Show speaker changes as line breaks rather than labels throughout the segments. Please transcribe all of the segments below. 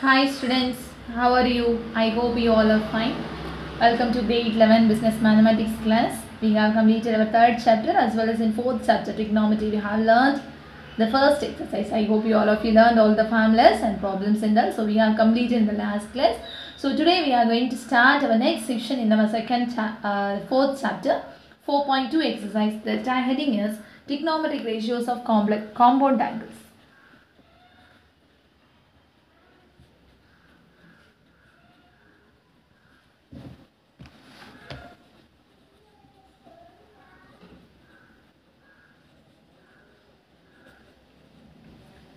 Hi students, how are you? I hope you all are fine. Welcome to grade 11 business mathematics class. We have completed our third chapter as well as in fourth chapter trigonometry. We have learned the first exercise. I hope you all of you learned all the formulas and problems in that. So we have completed in the last class. So today we are going to start our next section in our fourth chapter 4.2 exercise. The heading is trigonometric ratios of compound angles.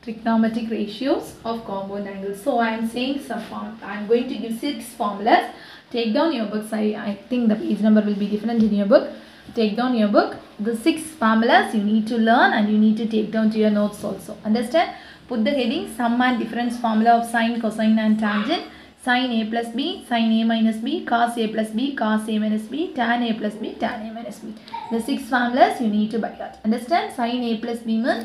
Trigonometric ratios of compound angles. So I am saying I am going to give 6 formulas. Take down your books. I think the page number will be different in your book. Take down your book. The 6 formulas you need to learn and you need to take down to your notes also. Understand? Put the heading sum and difference formula of sine, cosine and tangent. Sin A plus B, sin A minus B, cos A plus B, cos A minus B, tan A plus B, tan A minus B. The 6 formulas you need to by heart. Understand? Sin A plus B means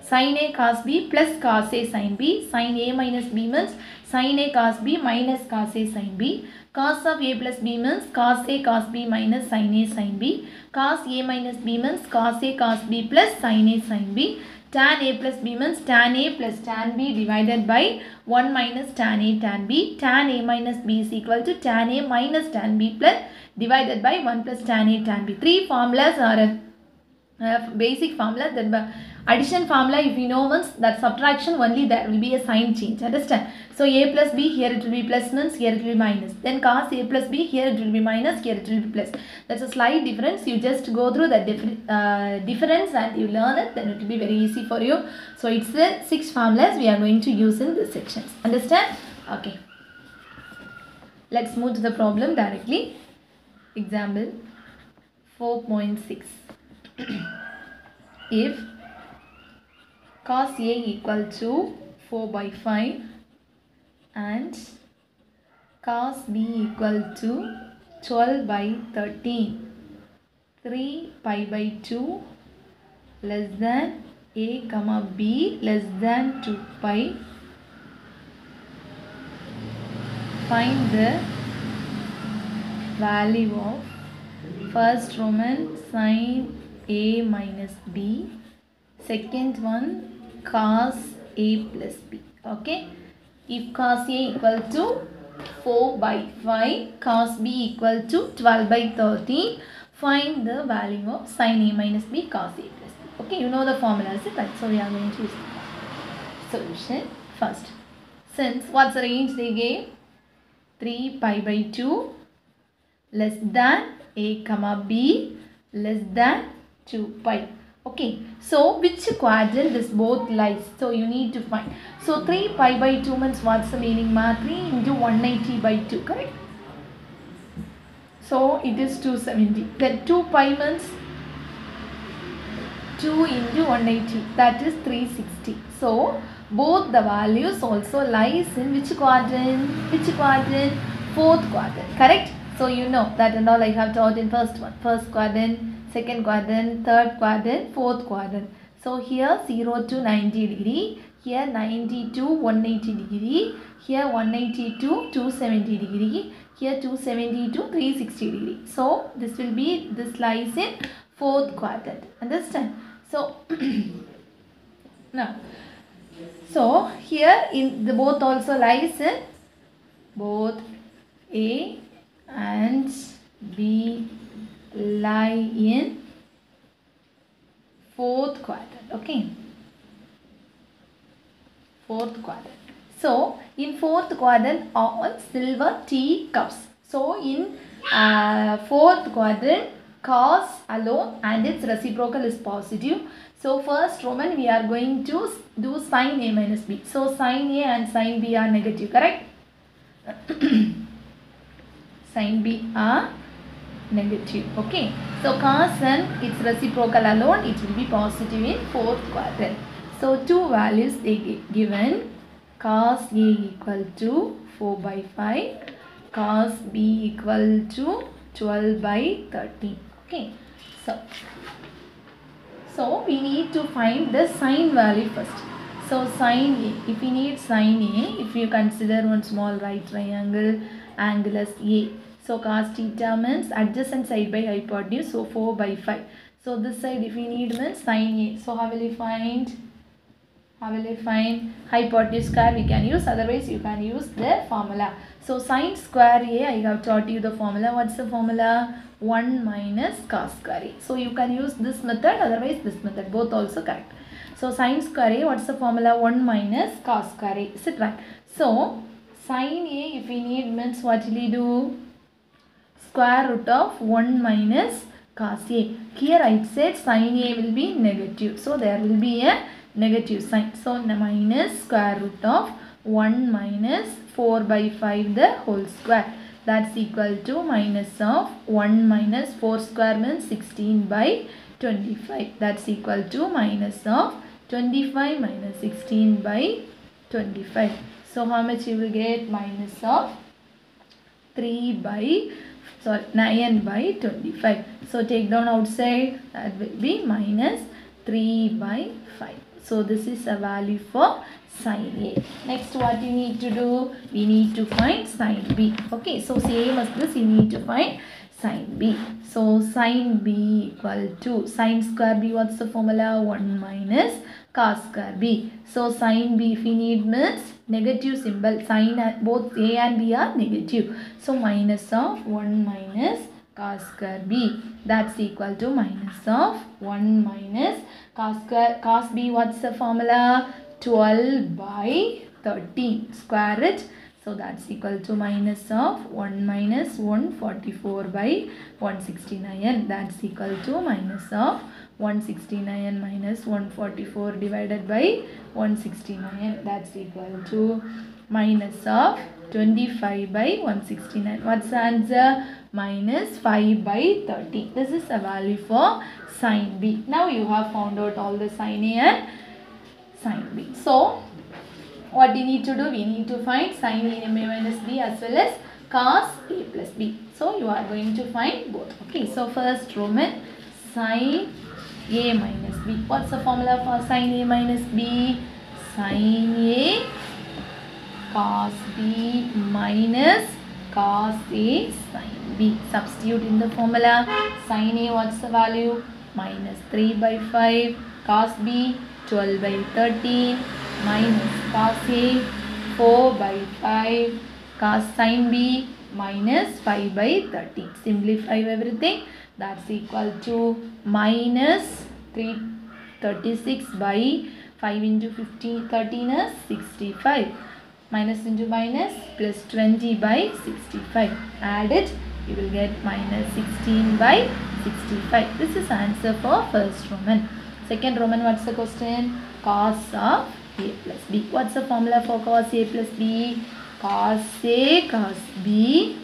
sin A cos B plus cos A sin B. Sin A minus B means sin A cos B minus cos A sin B. Cos of A plus B means cos A cos B minus sin A sin B. Cos A minus B means cos A cos B plus sin A sin B. Tan A plus B means tan A plus tan B divided by 1 minus tan A tan B. Tan A minus B is equal to tan A minus tan B plus divided by 1 plus tan A tan B. 3 formulas are basic formula. Then addition formula, if you know, means that subtraction only there will be a sign change. Understand? So A plus B, here it will be plus means here it will be minus. Then cos A plus B, here it will be minus, here it will be plus. That's a slight difference. You just go through that difference and you learn it, then it will be very easy for you. So it's the 6 formulas we are going to use in this sections. Understand? Okay. Let's move to the problem directly. Example 4.6. If cos A equal to 4 by 5 and cos B equal to 12 by 13, 3 pi by 2 less than A comma B less than 2 pi, find the value of first Roman sin A minus B, second one cos A plus B. Okay, if cos A equal to 4 by 5, cos B equal to 12 by 13, find the value of sin A minus B cos A plus B. Okay, you know the formulas, right? So we are going to use the solution first. Since what's the range they gave? 3 pi by 2 less than A comma B less than 2 pi. Okay, so which quadrant this both lies? So you need to find. So 3 pi by 2 means what's the meaning? 3 into 180 by 2, correct? So it is 270. Then 2 pi means 2 into 180, that is 360. So both the values also lies in which quadrant? Which quadrant? Fourth quadrant, correct? So you know that and all I have taught in first one. First quadrant, second quadrant, third quadrant, fourth quadrant. So here 0 to 90 degree, here 90 to 180 degree, here 180 to 270 degree, here 270 to 360 degree. So this lies in fourth quadrant. Understand? So now, so here in the both also lies in both A and B lie in fourth quadrant. Okay, fourth quadrant. So in fourth quadrant all silver T cups. So in fourth quadrant cos alone and its reciprocal is positive. So first Roman we are going to do sin A minus B. So sin A and sin B are negative, correct? Sin B are negative. Okay, so cos and its reciprocal alone it will be positive in fourth quadrant. So two values they given, cos A equal to 4 by 5, cos B equal to 12 by 13. Okay, so we need to find the sin value first. So sine A, if we need sine A, if you consider one small right triangle, angle as A. So cos theta means adjacent side by hypotenuse, so 4 by 5. So this side if we need means sine A. So how will you find? How will you find? Hypotenuse square we can use, otherwise you can use the formula. So sine square A, I have taught you the formula. What's the formula? 1 minus cos square A. So you can use this method, otherwise this method, both also correct. So sine square A, what's the formula? 1 minus cos square A. Is it right? So sine A, if we need means what will we do? Square root of 1 minus cos A. Here I said sine A will be negative. So there will be a negative sign. So minus square root of 1 minus 4 by 5 the whole square. That's equal to minus of 1 minus 4 square means 16 by 25. That's equal to minus of 25 minus 16 by 25. So how much you will get? Minus of 9 by 25. So take down outside, that will be minus 3 by 5. So this is a value for sine A. Next what you need to do? We need to find sine B. Okay, so same as this, you need to find sine B. So sine B equal to sine square B, what's the formula? 1 minus cos square B. So sine B if we need means negative symbol. Sine both A and B are negative. So minus of 1 minus cos square B. That's equal to minus of 1 minus cos B. What's the formula? 12 by 13. Square it. So that's equal to minus of 1 minus 144 by 169. That's equal to minus of 169 minus 144 divided by 169. That's equal to minus of 25 by 169. What's the answer? Minus 5 by 30. This is a value for sine B. Now you have found out all the sine A and sine B. So what you need to do? We need to find sine A minus B as well as cos A plus B. So you are going to find both. Okay. So first Roman sine A minus B. What's the formula for sine A minus B? Sine A cos B minus cos A sine B. Substitute in the formula. Sine A, what's the value? Minus 3 by 5. Cos B 12 by 13 minus cos A 4 by 5. Cos sine B minus 5 by 13. Simplify everything. That's equal to minus 336 by 5 into 15, 13 is 65. Minus into minus plus 20 by 65. Add it, you will get minus 16 by 65. This is answer for first Roman. Second Roman, what's the question? Cos of A plus B. What's the formula for cos A plus B? Cos A cos B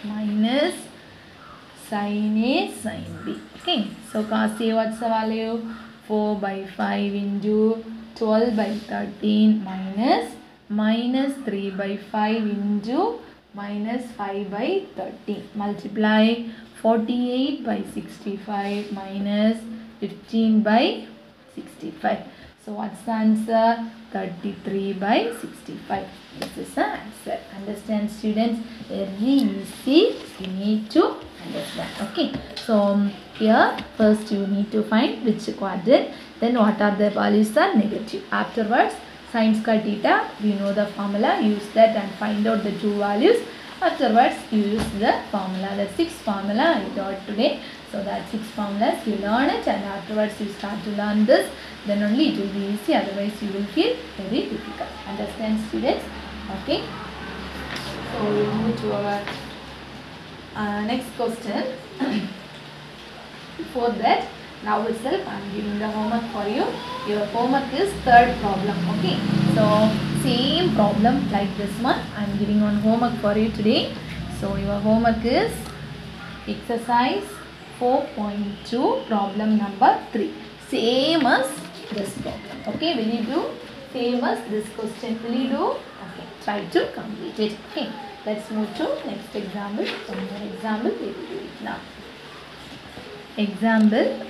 minus sin A sin B. Okay, so cos A, what's the value? 4 by 5 into 12 by 13 minus 3 by 5 into minus 5 by 13. Multiply 48 by 65 minus 15 by 65. So what's the answer? 33 by 65. This is the answer. Understand, students? Very easy. You need to understand. Okay. So here first you need to find which quadrant. Then what are the values are negative. Afterwards sin square theta, we know the formula. Use that and find out the two values. Afterwards you use the formula. The 6 formula I taught today. So that 6 formulas you learn it, and afterwards you start to learn this. Then only it will be easy. Otherwise you will feel very difficult. Understand, students? Okay. So we will move to our next question. Before that, now itself I am giving the homework for you. Your homework is third problem. Okay. So same problem like this one. I am giving one homework for you today. So your homework is exercise 4.2 problem number 3. Same as this problem. Okay. Will you do same as this question? Will you do? Okay. Try to complete it. Okay. Let's move to next example. One more example. We will do it now. Example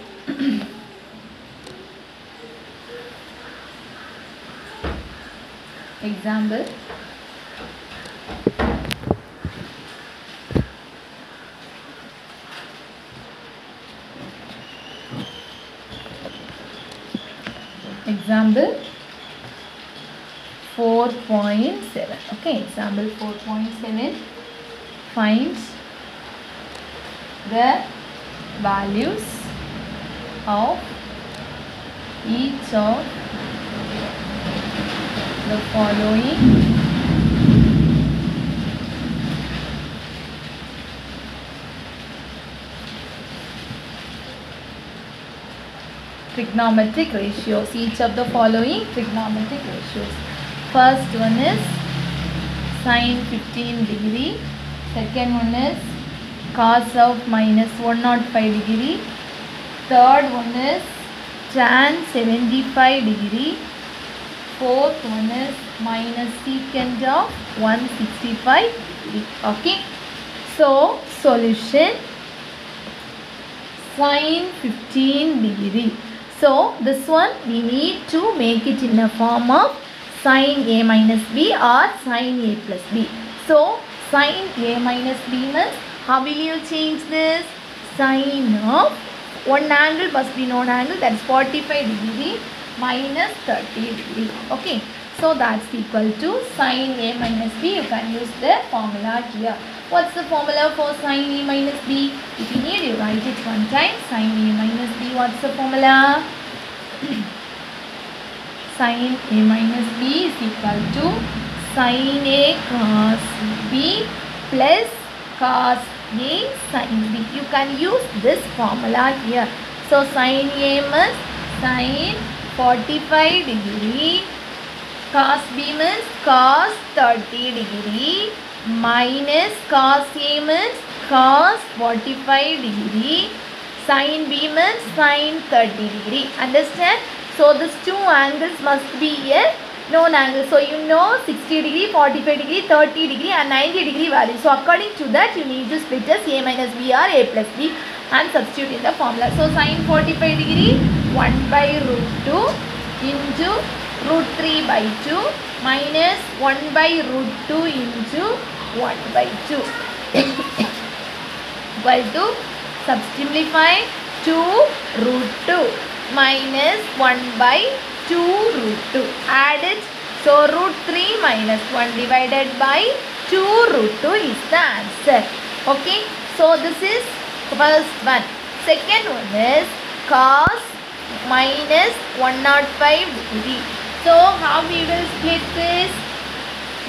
Example. Example 4.7. Okay, example 4.7. Find the values of each of the following trigonometric ratios. Each of the following trigonometric ratios. First one is sine 15 degree. Second one is cos of minus 105 degree. Third one is tan 75 degree. Fourth one is minus secant of 165 degree. Okay. So solution sine 15 degree. So this one we need to make it in a form of sine A minus B or sine A plus B. So sine A minus B means how will you change this? Sine of one angle must be known angle, that is 45 degree minus 30 degree. Okay. So that's equal to sine A minus B. You can use the formula here. What's the formula for sine A minus B? If you need, you write it one time. Sine A minus B, what's the formula? Sine A minus B is equal to sine A cos B plus cos A sin B. You can use this formula here. So sine A means sine 45 degree, cos B means cos 30 degree, minus cos A means cos 45 degree, sin B means sin 30 degree. Understand? So these two angles must be a known angle. So you know 60 degree, 45 degree, 30 degree and 90 degree value. So according to that you need to split as A minus B or A plus B and substitute in the formula. So sin 45 degree 1 by root 2 into root 3 by 2 minus 1 by root 2 into 1 by 2 equal to simplify 2 root 2 minus 1 by 2 root 2. Add it. So root 3 minus 1 divided by 2 root 2 is the answer. Okay. So this is first one. Second one is cos minus 105 degree. So how we will split this?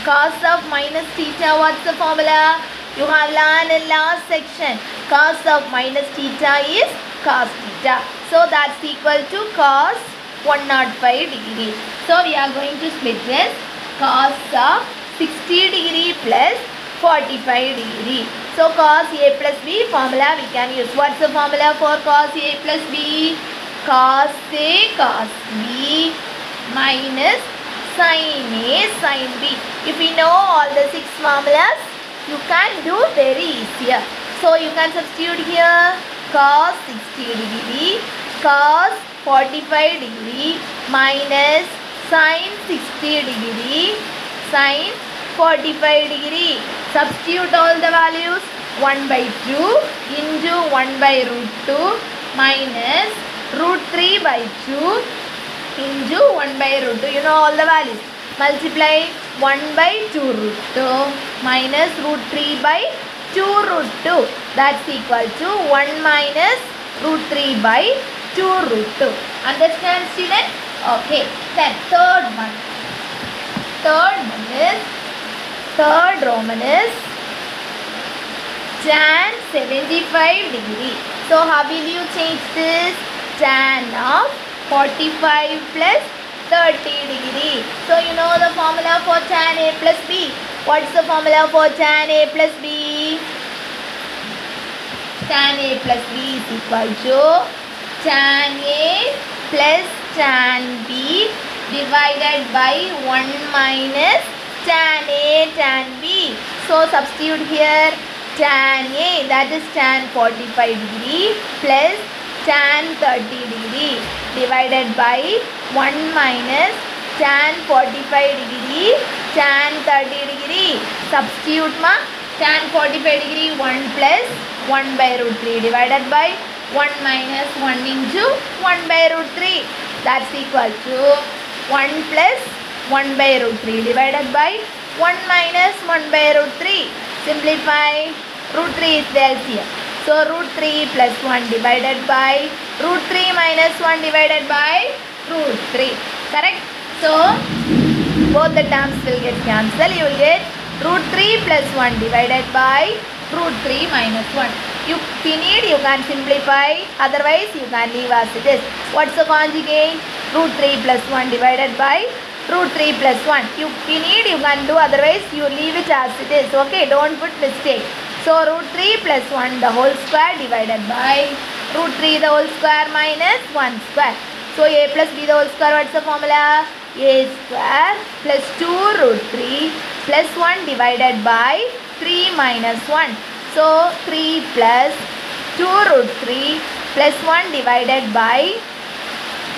Cos of minus theta, what's the formula? You have learned in last section. Cos of minus theta is cos theta. So that's equal to cos 105 degree. So we are going to split this. Cos of 60 degree plus 45 degree. So cos A plus B formula we can use. What's the formula for cos A plus B? Cos A cos B minus sin A sin B. If we know all the 6 formulas, you can do very easier. So you can substitute here cos 60 degree, cos 45 degree minus sin 60 degree, sin 45 degree. Substitute all the values. 1 by 2 into 1 by root 2 minus root 3 by 2 into 1 by root 2. You know all the values. Multiply 1 by 2 root 2 minus root 3 by 2 root 2. That's equal to 1 minus root 3 by 2 root 2. Understand, student? Okay. Then third one. Third Roman is tan 75 degree. So how will you change this? Tan of 45 plus 30 degree. So you know the formula for tan A plus B. What's the formula for tan A plus B? Tan A plus B is equal to tan A plus tan B divided by 1 minus tan A tan B. So substitute here tan A, that is tan 45 degree plus tan 30 degree divided by 1 minus tan 45 degree, tan 30 degree. Substitute ma, tan 45 degree 1 plus 1 by root 3 divided by 1 minus 1 into 1 by root 3. That's equal to 1 plus 1 by root 3 divided by 1 minus 1 by root 3. Simplify. Root 3 is there here. So root 3 plus 1 divided by root 3 minus 1 divided by root 3. Correct? So both the terms will get cancelled. You will get root 3 plus 1 divided by root 3 minus 1. If you need, you can simplify. Otherwise, you can leave as it is. What's the conjugate? Root 3 plus 1 divided by root 3 plus 1. If you need, you can do. Otherwise, you leave it as it is. Okay, don't put mistake. So root 3 plus 1 the whole square divided by root 3 the whole square minus 1 square. So a plus b the whole square, what's the formula? A square plus 2 root 3 plus 1 divided by 3 minus 1. So 3 plus 2 root 3 plus 1 divided by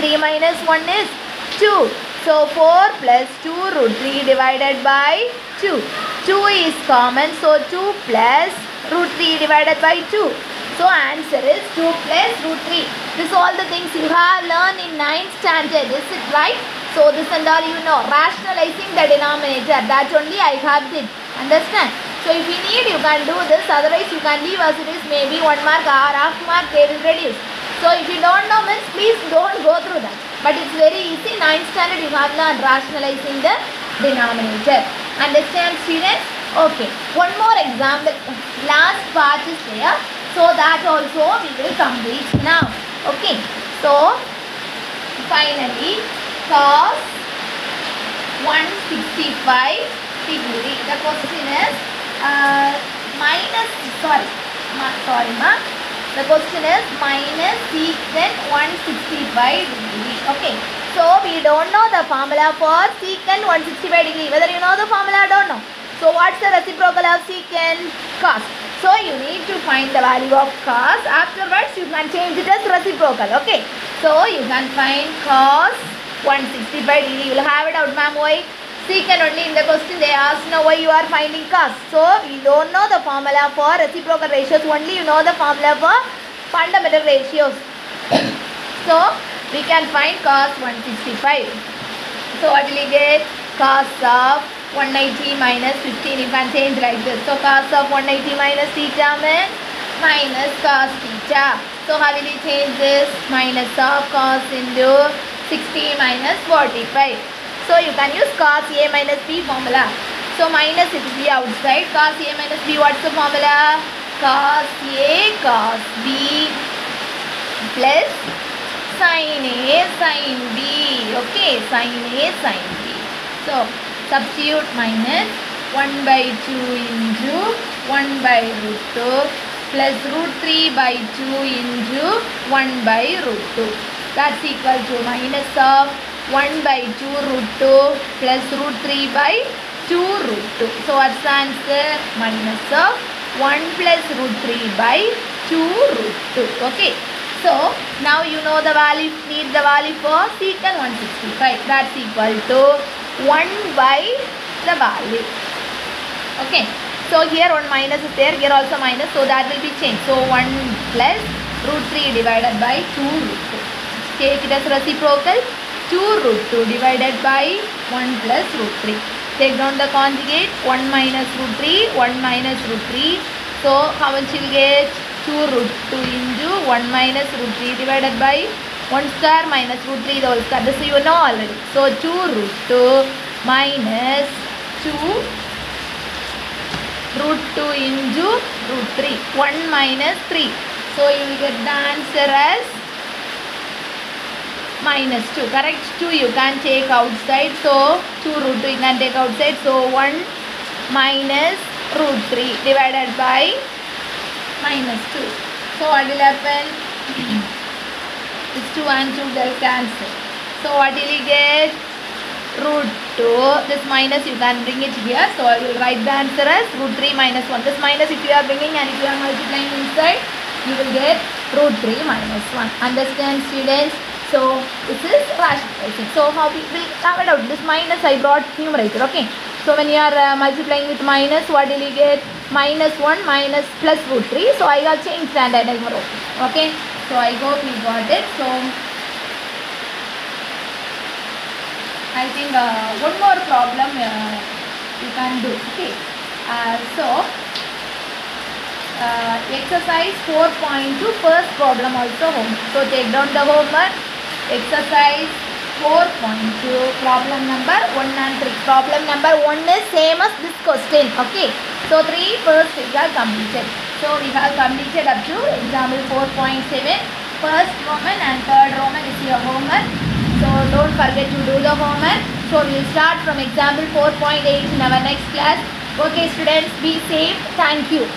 3 minus 1 is 2. So 4 plus 2 root 3 divided by 2. 2 is common, so 2 plus root 3 divided by 2. So answer is 2 plus root 3. This all the things you have learned in 9th standard, is it right? So this and all you know. Rationalizing the denominator, that only I have did. Understand? So if you need, you can do this. Otherwise you can leave as it is. Maybe 1 mark or half mark they will reduce. So if you don't know means please don't go through that. But it's very easy. 9th standard you have learned rationalizing the denominator. Understand students? Okay. One more example. Last part is there. So that also we will complete now. Okay. So finally cos 165 degree. The question is the question is minus secant 165 degree. Okay. So we don't know the formula for secant 165 degree. Whether you know the formula, don't know. So what's the reciprocal of secant? Cos. So you need to find the value of cos. Afterwards you can change it as reciprocal. Okay. So you can find cos 165 degree. You will have it out, ma'am. Why? Secant only in the question they asked now why you are finding cos. So you don't know the formula for reciprocal ratios. Only you know the formula for fundamental ratios. So we can find cos 165. So what will you get? Cos of 180 minus 15. You can change like this. So cos of 180 minus theta means minus cos theta. So how will you change this? Minus of cos into 60 minus 45. So you can use cos A minus B formula. So minus it will be outside. Cos A minus B, what's the formula? Cos A cos B plus sin A sin B. Okay, sin A sin B. So substitute minus 1 by 2 into 1 by root 2 plus root 3 by 2 into 1 by root 2. That's equal to minus of 1 by 2 root 2 plus root 3 by 2 root 2. So what's the answer? Minus of 1 plus root 3 by 2 root 2. Okay. So now you know the value, need the value for secant 165. That's equal to 1 by the value. Okay. So here 1 minus is there, here also minus, so that will be changed. So 1 plus root 3 divided by 2 root 2. Take it as reciprocal. 2 root 2 divided by 1 plus root 3. Take down the conjugate. 1 minus root 3, 1 minus root 3. So how much you will get? 2 root 2 into 1 minus root 3 divided by 1 square minus root 3 the whole square. This you know already. So 2 root 2 minus 2 root 2 into root 3. 1 minus 3. So you will get the answer as minus 2. Correct? 2 you can take outside. So 2 root 2 you can take outside. So 1 minus root 3 divided by minus 2. So what will happen? This 2 and 2 will cancel. So what will you get? Root 2. This minus you can bring it here. So I will write the answer as root 3 minus 1. This minus if you are bringing and if you are multiplying inside, you will get root 3 minus 1. Understand students? So this is rationalizing. So how we will have it out? This minus I brought numerator. Okay. So when you are multiplying with minus, what will you get? Minus 1 minus plus root 3. So I have changed standard number. Okay. So I hope you got it. So I think one more problem you can do. Okay. Exercise 4.2 first problem also home. So take down the homework. Exercise 4.2 problem number 1 and 3. Problem number 1 is same as this question. Okay. So 3 first we have completed. So we have completed up to example 4.7. First Roman and third Roman is your homework. So don't forget to do the homework. So we will start from example 4.8 in our next class. Okay students, be safe. Thank you.